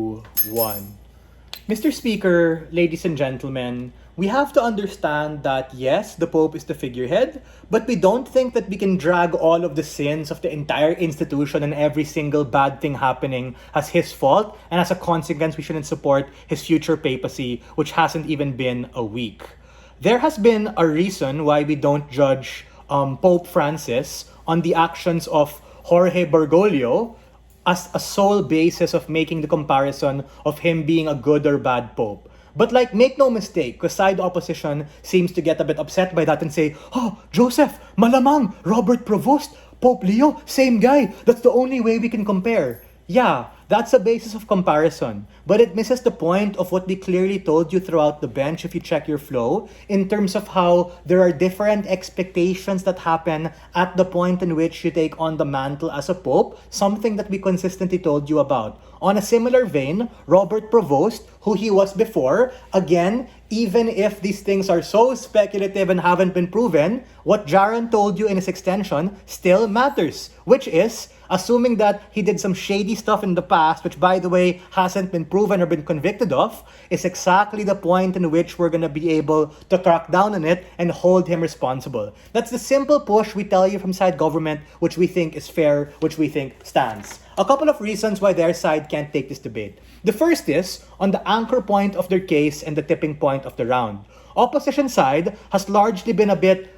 1. Mr. Speaker, ladies and gentlemen, we have to understand that yes, the Pope is the figurehead, but we don't think that we can drag all of the sins of the entire institution and every single bad thing happening as his fault, and as a consequence, we shouldn't support his future papacy, which hasn't even been a week. There has been a reason why we don't judge Pope Francis on the actions of Jorge Bergoglio as a sole basis of making the comparison of him being a good or bad pope. But make no mistake, because side opposition seems to get a bit upset by that and say, oh, Joseph, malamang, Robert Provost, Pope Leo, same guy. That's the only way we can compare. Yeah, that's a basis of comparison, but it misses the point of what we clearly told you throughout the bench if you check your flow, in terms of how there are different expectations that happen at the point in which you take on the mantle as a pope, something that we consistently told you about. On a similar vein, Robert Provost, who he was before, again, even if these things are so speculative and haven't been proven, what Jaron told you in his extension still matters, which is, assuming that he did some shady stuff in the past, which by the way hasn't been proven or been convicted of, is exactly the point in which we're going to be able to crack down on it and hold him responsible. That's the simple push we tell you from side government, which we think is fair, which we think stands. A couple of reasons why their side can't take this debate. The first is on the anchor point of their case and the tipping point of the round. Opposition side has largely been a bit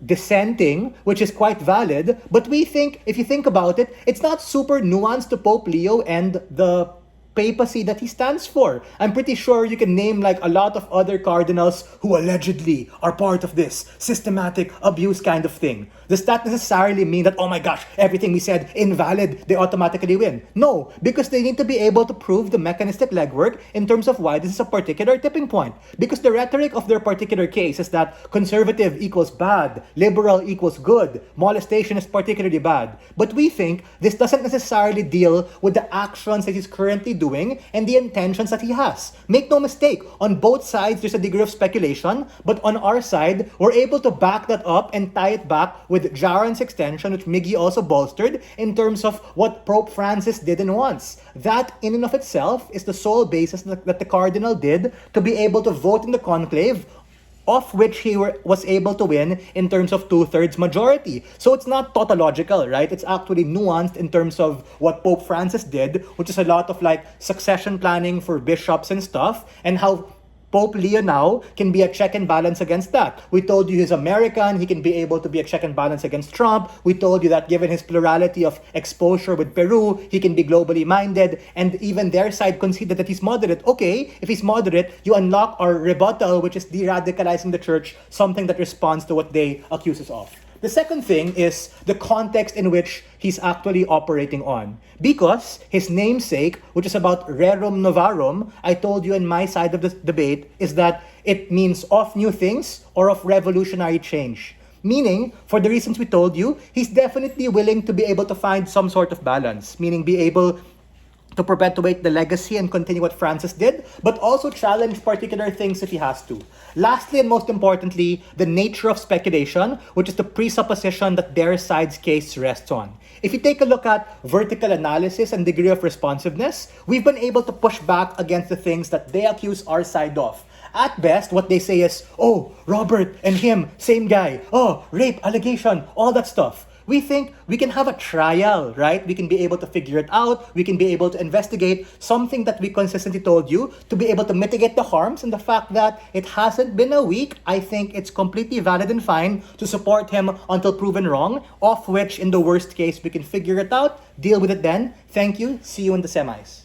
dissenting, which is quite valid, but we think, if you think about it, it's not super nuanced to Pope Leo and the papacy that he stands for. I'm pretty sure you can name a lot of other cardinals who allegedly are part of this systematic abuse kind of thing. Does that necessarily mean that, oh my gosh, everything we said invalid, they automatically win? No, because they need to be able to prove the mechanistic legwork in terms of why this is a particular tipping point. Because the rhetoric of their particular case is that conservative equals bad, liberal equals good, molestation is particularly bad. But we think this doesn't necessarily deal with the actions that he's currently doing and the intentions that he has. Make no mistake, on both sides there's a degree of speculation, but on our side, we're able to back that up and tie it back with Jaron's extension, which Miggy also bolstered, in terms of what Pope Francis did and wants. That in and of itself is the sole basis that the Cardinal did to be able to vote in the conclave, of which he was able to win in terms of 2/3 majority. So it's not tautological, right? It's actually nuanced in terms of what Pope Francis did, which is a lot of succession planning for bishops and stuff, and how Pope Leo now can be a check and balance against that. We told you he's American, he can be able to be a check and balance against Trump. We told you that given his plurality of exposure with Peru, he can be globally minded, and even their side conceded that he's moderate. Okay, if he's moderate, you unlock our rebuttal, which is de-radicalizing the church, something that responds to what they accuse us of. The second thing is the context in which he's actually operating on. Because his namesake, which is about rerum novarum, I told you in my side of the debate, is that it means of new things or of revolutionary change. Meaning, for the reasons we told you, he's definitely willing to be able to find some sort of balance. Meaning, be able to perpetuate the legacy and continue what Francis did, but also challenge particular things if he has to. Lastly, and most importantly, the nature of speculation, which is the presupposition that their side's case rests on. If you take a look at vertical analysis and degree of responsiveness, we've been able to push back against the things that they accuse our side of. At best, what they say is, oh, Robert and him, same guy. Oh, rape, allegation, all that stuff. We think we can have a trial, right? We can be able to figure it out. We can be able to investigate something that we consistently told you to be able to mitigate the harms. And the fact that it hasn't been a week, I think it's completely valid and fine to support him until proven wrong, of which in the worst case, we can figure it out, deal with it then. Thank you. See you in the semis.